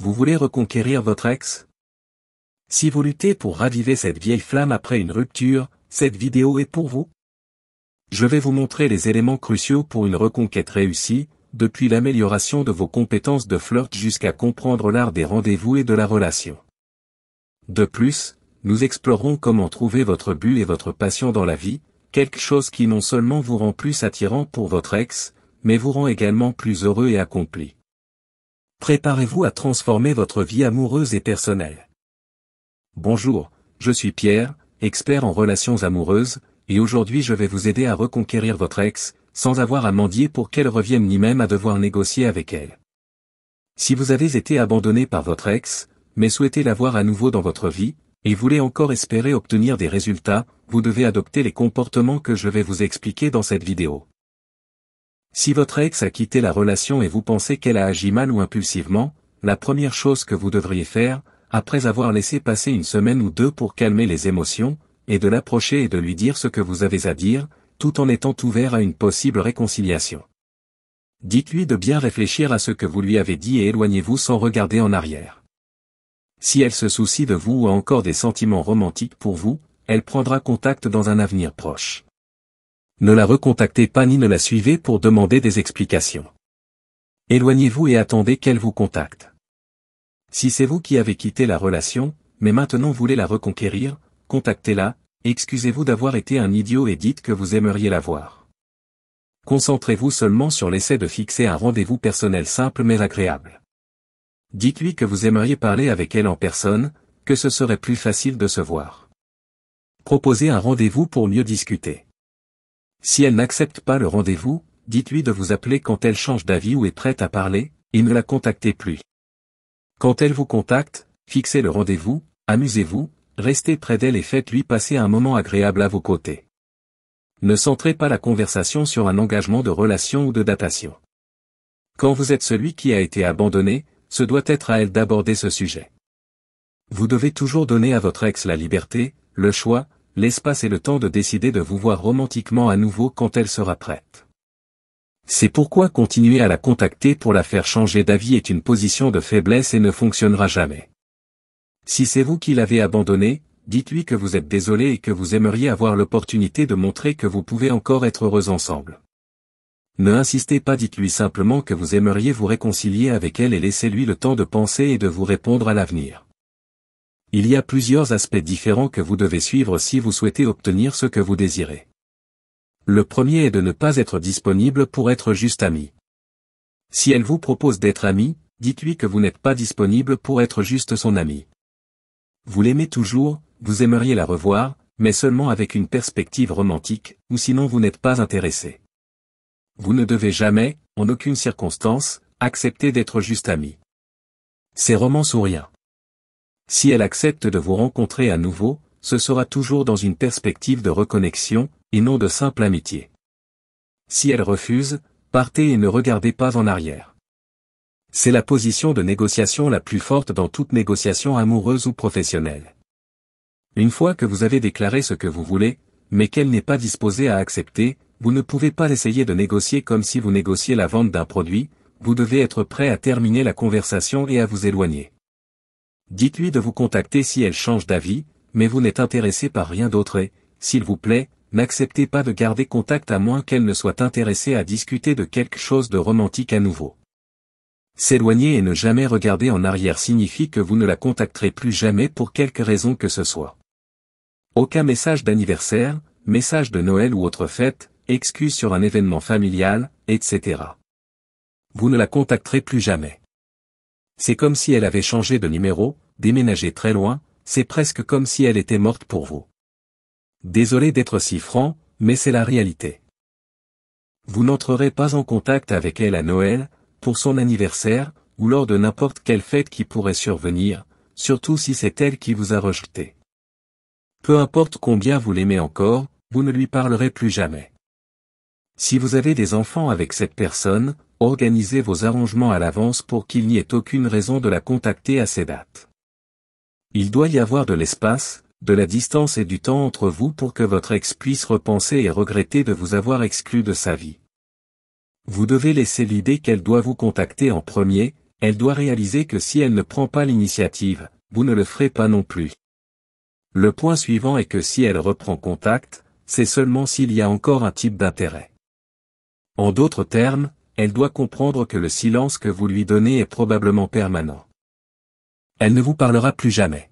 Vous voulez reconquérir votre ex? Si vous luttez pour raviver cette vieille flamme après une rupture, cette vidéo est pour vous. Je vais vous montrer les éléments cruciaux pour une reconquête réussie, depuis l'amélioration de vos compétences de flirt jusqu'à comprendre l'art des rendez-vous et de la relation. De plus, nous explorerons comment trouver votre but et votre passion dans la vie, quelque chose qui non seulement vous rend plus attirant pour votre ex, mais vous rend également plus heureux et accompli. Préparez-vous à transformer votre vie amoureuse et personnelle. Bonjour, je suis Pierre, expert en relations amoureuses, et aujourd'hui je vais vous aider à reconquérir votre ex, sans avoir à mendier pour qu'elle revienne ni même à devoir négocier avec elle. Si vous avez été abandonné par votre ex, mais souhaitez l'avoir à nouveau dans votre vie, et voulez encore espérer obtenir des résultats, vous devez adopter les comportements que je vais vous expliquer dans cette vidéo. Si votre ex a quitté la relation et vous pensez qu'elle a agi mal ou impulsivement, la première chose que vous devriez faire, après avoir laissé passer une semaine ou deux pour calmer les émotions, est de l'approcher et de lui dire ce que vous avez à dire, tout en étant ouvert à une possible réconciliation. Dites-lui de bien réfléchir à ce que vous lui avez dit et éloignez-vous sans regarder en arrière. Si elle se soucie de vous ou a encore des sentiments romantiques pour vous, elle prendra contact dans un avenir proche. Ne la recontactez pas ni ne la suivez pour demander des explications. Éloignez-vous et attendez qu'elle vous contacte. Si c'est vous qui avez quitté la relation, mais maintenant voulez la reconquérir, contactez-la, excusez-vous d'avoir été un idiot et dites que vous aimeriez la voir. Concentrez-vous seulement sur l'essai de fixer un rendez-vous personnel simple mais agréable. Dites-lui que vous aimeriez parler avec elle en personne, que ce serait plus facile de se voir. Proposez un rendez-vous pour mieux discuter. Si elle n'accepte pas le rendez-vous, dites-lui de vous appeler quand elle change d'avis ou est prête à parler, et ne la contactez plus. Quand elle vous contacte, fixez le rendez-vous, amusez-vous, restez près d'elle et faites-lui passer un moment agréable à vos côtés. Ne centrez pas la conversation sur un engagement de relation ou de datation. Quand vous êtes celui qui a été abandonné, ce doit être à elle d'aborder ce sujet. Vous devez toujours donner à votre ex la liberté, le choix, l'espace et le temps de décider de vous voir romantiquement à nouveau quand elle sera prête. C'est pourquoi continuer à la contacter pour la faire changer d'avis est une position de faiblesse et ne fonctionnera jamais. Si c'est vous qui l'avez abandonné, dites-lui que vous êtes désolé et que vous aimeriez avoir l'opportunité de montrer que vous pouvez encore être heureux ensemble. Ne insistez pas, dites-lui simplement que vous aimeriez vous réconcilier avec elle et laissez-lui le temps de penser et de vous répondre à l'avenir. Il y a plusieurs aspects différents que vous devez suivre si vous souhaitez obtenir ce que vous désirez. Le premier est de ne pas être disponible pour être juste ami. Si elle vous propose d'être ami, dites-lui que vous n'êtes pas disponible pour être juste son ami. Vous l'aimez toujours, vous aimeriez la revoir, mais seulement avec une perspective romantique, ou sinon vous n'êtes pas intéressé. Vous ne devez jamais, en aucune circonstance, accepter d'être juste ami. C'est romance ou rien. Si elle accepte de vous rencontrer à nouveau, ce sera toujours dans une perspective de reconnexion, et non de simple amitié. Si elle refuse, partez et ne regardez pas en arrière. C'est la position de négociation la plus forte dans toute négociation amoureuse ou professionnelle. Une fois que vous avez déclaré ce que vous voulez, mais qu'elle n'est pas disposée à accepter, vous ne pouvez pas essayer de négocier comme si vous négociez la vente d'un produit, vous devez être prêt à terminer la conversation et à vous éloigner. Dites-lui de vous contacter si elle change d'avis, mais vous n'êtes intéressé par rien d'autre et, s'il vous plaît, n'acceptez pas de garder contact à moins qu'elle ne soit intéressée à discuter de quelque chose de romantique à nouveau. S'éloigner et ne jamais regarder en arrière signifie que vous ne la contacterez plus jamais pour quelque raison que ce soit. Aucun message d'anniversaire, message de Noël ou autre fête, excuse sur un événement familial, etc. Vous ne la contacterez plus jamais. C'est comme si elle avait changé de numéro, déménagé très loin, c'est presque comme si elle était morte pour vous. Désolé d'être si franc, mais c'est la réalité. Vous n'entrerez pas en contact avec elle à Noël, pour son anniversaire, ou lors de n'importe quelle fête qui pourrait survenir, surtout si c'est elle qui vous a rejeté. Peu importe combien vous l'aimez encore, vous ne lui parlerez plus jamais. Si vous avez des enfants avec cette personne, organisez vos arrangements à l'avance pour qu'il n'y ait aucune raison de la contacter à ces dates. Il doit y avoir de l'espace, de la distance et du temps entre vous pour que votre ex puisse repenser et regretter de vous avoir exclu de sa vie. Vous devez laisser l'idée qu'elle doit vous contacter en premier, elle doit réaliser que si elle ne prend pas l'initiative, vous ne le ferez pas non plus. Le point suivant est que si elle reprend contact, c'est seulement s'il y a encore un type d'intérêt. En d'autres termes, elle doit comprendre que le silence que vous lui donnez est probablement permanent. Elle ne vous parlera plus jamais.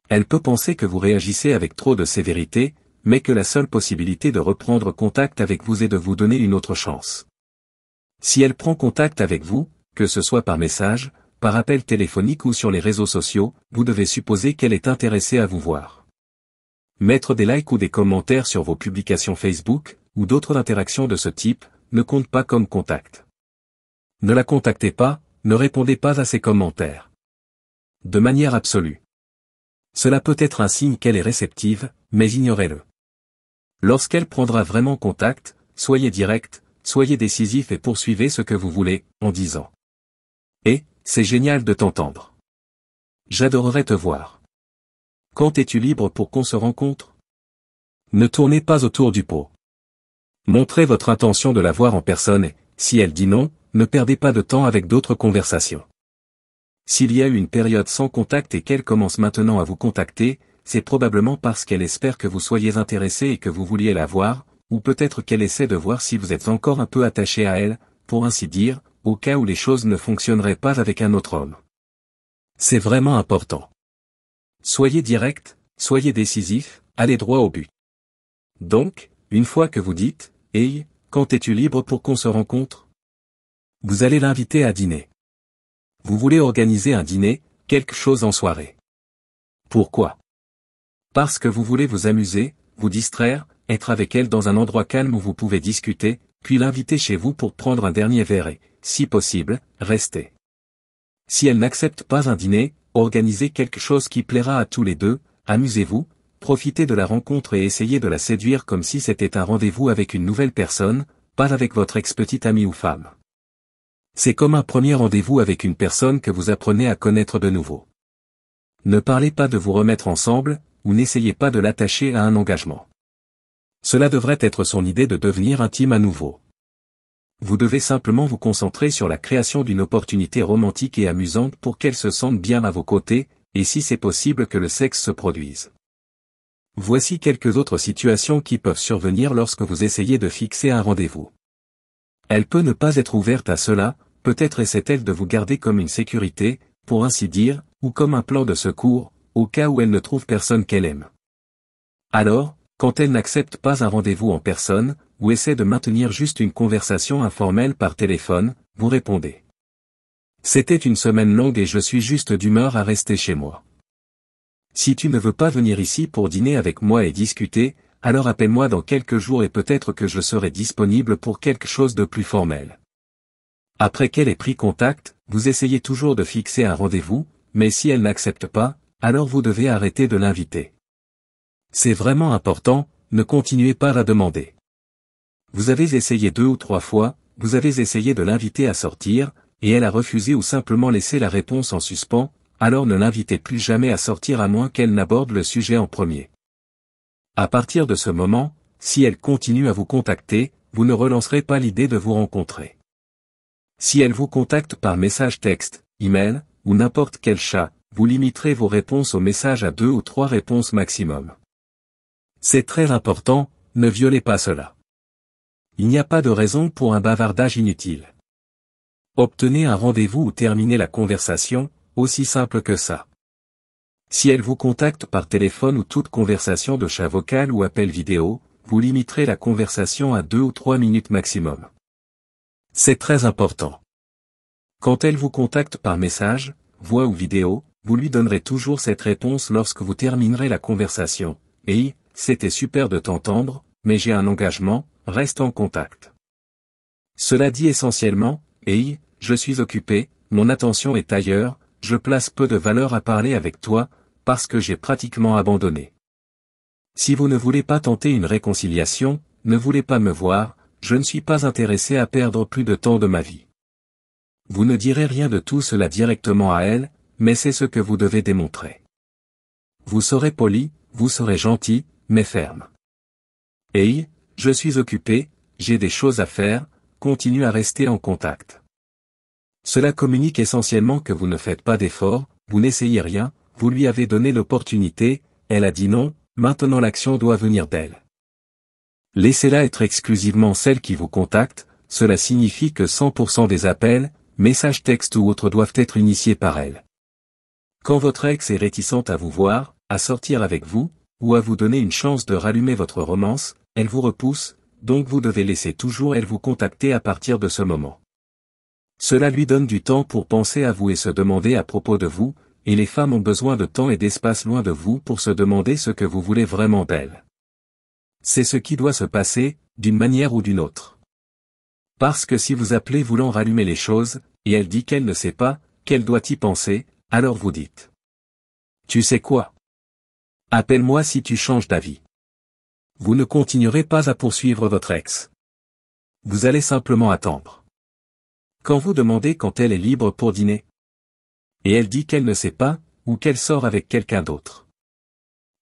Elle peut penser que vous réagissez avec trop de sévérité, mais que la seule possibilité de reprendre contact avec vous est de vous donner une autre chance. Si elle prend contact avec vous, que ce soit par message, par appel téléphonique ou sur les réseaux sociaux, vous devez supposer qu'elle est intéressée à vous voir. Mettre des likes ou des commentaires sur vos publications Facebook, ou d'autres interactions de ce type, ne compte pas comme contact. Ne la contactez pas, ne répondez pas à ses commentaires. De manière absolue. Cela peut être un signe qu'elle est réceptive, mais ignorez-le. Lorsqu'elle prendra vraiment contact, soyez direct, soyez décisif et poursuivez ce que vous voulez, en disant. C'est génial de t'entendre. J'adorerais te voir. Quand es-tu libre pour qu'on se rencontre? Ne tournez pas autour du pot. Montrez votre intention de la voir en personne et, si elle dit non, ne perdez pas de temps avec d'autres conversations. S'il y a eu une période sans contact et qu'elle commence maintenant à vous contacter, c'est probablement parce qu'elle espère que vous soyez intéressé et que vous vouliez la voir, ou peut-être qu'elle essaie de voir si vous êtes encore un peu attaché à elle, pour ainsi dire, au cas où les choses ne fonctionneraient pas avec un autre homme. C'est vraiment important. Soyez direct, soyez décisif, allez droit au but. Donc, une fois que vous dites, « Hey, quand es-tu libre pour qu'on se rencontre ?» Vous allez l'inviter à dîner. Vous voulez organiser un dîner, quelque chose en soirée. Pourquoi? Parce que vous voulez vous amuser, vous distraire, être avec elle dans un endroit calme où vous pouvez discuter, puis l'inviter chez vous pour prendre un dernier verre et, si possible, rester. Si elle n'accepte pas un dîner, organisez quelque chose qui plaira à tous les deux, amusez-vous, profitez de la rencontre et essayez de la séduire comme si c'était un rendez-vous avec une nouvelle personne, pas avec votre ex-petite amie ou femme. C'est comme un premier rendez-vous avec une personne que vous apprenez à connaître de nouveau. Ne parlez pas de vous remettre ensemble, ou n'essayez pas de l'attacher à un engagement. Cela devrait être son idée de devenir intime à nouveau. Vous devez simplement vous concentrer sur la création d'une opportunité romantique et amusante pour qu'elle se sente bien à vos côtés, et si c'est possible que le sexe se produise. Voici quelques autres situations qui peuvent survenir lorsque vous essayez de fixer un rendez-vous. Elle peut ne pas être ouverte à cela, peut-être essaie-t-elle de vous garder comme une sécurité, pour ainsi dire, ou comme un plan de secours, au cas où elle ne trouve personne qu'elle aime. Alors, quand elle n'accepte pas un rendez-vous en personne, ou essaie de maintenir juste une conversation informelle par téléphone, vous répondez. C'était une semaine longue et je suis juste d'humeur à rester chez moi. Si tu ne veux pas venir ici pour dîner avec moi et discuter, alors appelle-moi dans quelques jours et peut-être que je serai disponible pour quelque chose de plus formel. Après qu'elle ait pris contact, vous essayez toujours de fixer un rendez-vous, mais si elle n'accepte pas, alors vous devez arrêter de l'inviter. C'est vraiment important, ne continuez pas à la demander. Vous avez essayé 2 ou 3 fois, vous avez essayé de l'inviter à sortir, et elle a refusé ou simplement laissé la réponse en suspens, alors ne l'invitez plus jamais à sortir à moins qu'elle n'aborde le sujet en premier. À partir de ce moment, si elle continue à vous contacter, vous ne relancerez pas l'idée de vous rencontrer. Si elle vous contacte par message texte, email, ou n'importe quel chat, vous limiterez vos réponses aux messages à 2 ou 3 réponses maximum. C'est très important, ne violez pas cela. Il n'y a pas de raison pour un bavardage inutile. Obtenez un rendez-vous ou terminez la conversation, aussi simple que ça. Si elle vous contacte par téléphone ou toute conversation de chat vocal ou appel vidéo, vous limiterez la conversation à 2 ou 3 minutes maximum. C'est très important. Quand elle vous contacte par message, voix ou vidéo, vous lui donnerez toujours cette réponse lorsque vous terminerez la conversation. « Hey, c'était super de t'entendre, mais j'ai un engagement, reste en contact. » Cela dit essentiellement, « Hey, je suis occupé, mon attention est ailleurs, je place peu de valeur à parler avec toi, parce que j'ai pratiquement abandonné. » Si vous ne voulez pas tenter une réconciliation, ne voulez pas me voir, je ne suis pas intéressé à perdre plus de temps de ma vie. Vous ne direz rien de tout cela directement à elle, mais c'est ce que vous devez démontrer. Vous serez poli, vous serez gentil, mais ferme. Hey, je suis occupé, j'ai des choses à faire, continue à rester en contact. Cela communique essentiellement que vous ne faites pas d'effort, vous n'essayez rien, vous lui avez donné l'opportunité, elle a dit non, maintenant l'action doit venir d'elle. Laissez-la être exclusivement celle qui vous contacte, cela signifie que 100% des appels, messages textes ou autres doivent être initiés par elle. Quand votre ex est réticente à vous voir, à sortir avec vous, ou à vous donner une chance de rallumer votre romance, elle vous repousse, donc vous devez laisser toujours elle vous contacter à partir de ce moment. Cela lui donne du temps pour penser à vous et se demander à propos de vous, et les femmes ont besoin de temps et d'espace loin de vous pour se demander ce que vous voulez vraiment d'elles. C'est ce qui doit se passer, d'une manière ou d'une autre. Parce que si vous appelez voulant rallumer les choses, et elle dit qu'elle ne sait pas, qu'elle doit y penser, alors vous dites. Tu sais quoi? Appelle-moi si tu changes d'avis. Vous ne continuerez pas à poursuivre votre ex. Vous allez simplement attendre. Quand vous demandez quand elle est libre pour dîner. Et elle dit qu'elle ne sait pas, ou qu'elle sort avec quelqu'un d'autre.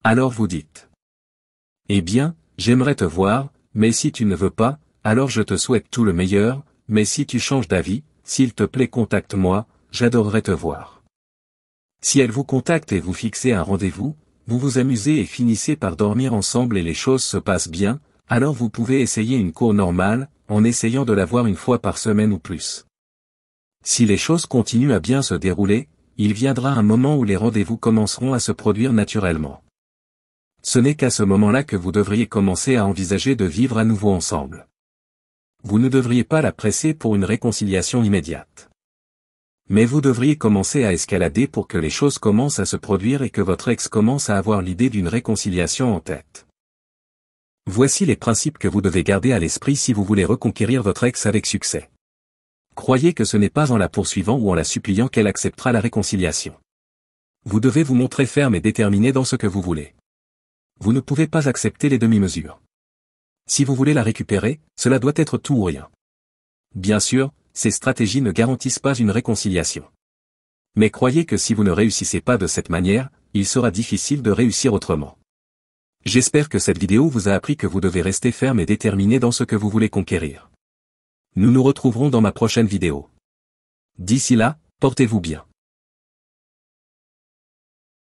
Alors vous dites. Eh bien, j'aimerais te voir, mais si tu ne veux pas, alors je te souhaite tout le meilleur, mais si tu changes d'avis, s'il te plaît contacte-moi, j'adorerais te voir. Si elle vous contacte et vous fixez un rendez-vous, vous vous amusez et finissez par dormir ensemble et les choses se passent bien, alors vous pouvez essayer une cour normale, en essayant de la voir une fois par semaine ou plus. Si les choses continuent à bien se dérouler, il viendra un moment où les rendez-vous commenceront à se produire naturellement. Ce n'est qu'à ce moment-là que vous devriez commencer à envisager de vivre à nouveau ensemble. Vous ne devriez pas la presser pour une réconciliation immédiate. Mais vous devriez commencer à escalader pour que les choses commencent à se produire et que votre ex commence à avoir l'idée d'une réconciliation en tête. Voici les principes que vous devez garder à l'esprit si vous voulez reconquérir votre ex avec succès. Croyez que ce n'est pas en la poursuivant ou en la suppliant qu'elle acceptera la réconciliation. Vous devez vous montrer ferme et déterminé dans ce que vous voulez. Vous ne pouvez pas accepter les demi-mesures. Si vous voulez la récupérer, cela doit être tout ou rien. Bien sûr, ces stratégies ne garantissent pas une réconciliation. Mais croyez que si vous ne réussissez pas de cette manière, il sera difficile de réussir autrement. J'espère que cette vidéo vous a appris que vous devez rester ferme et déterminé dans ce que vous voulez conquérir. Nous nous retrouverons dans ma prochaine vidéo. D'ici là, portez-vous bien.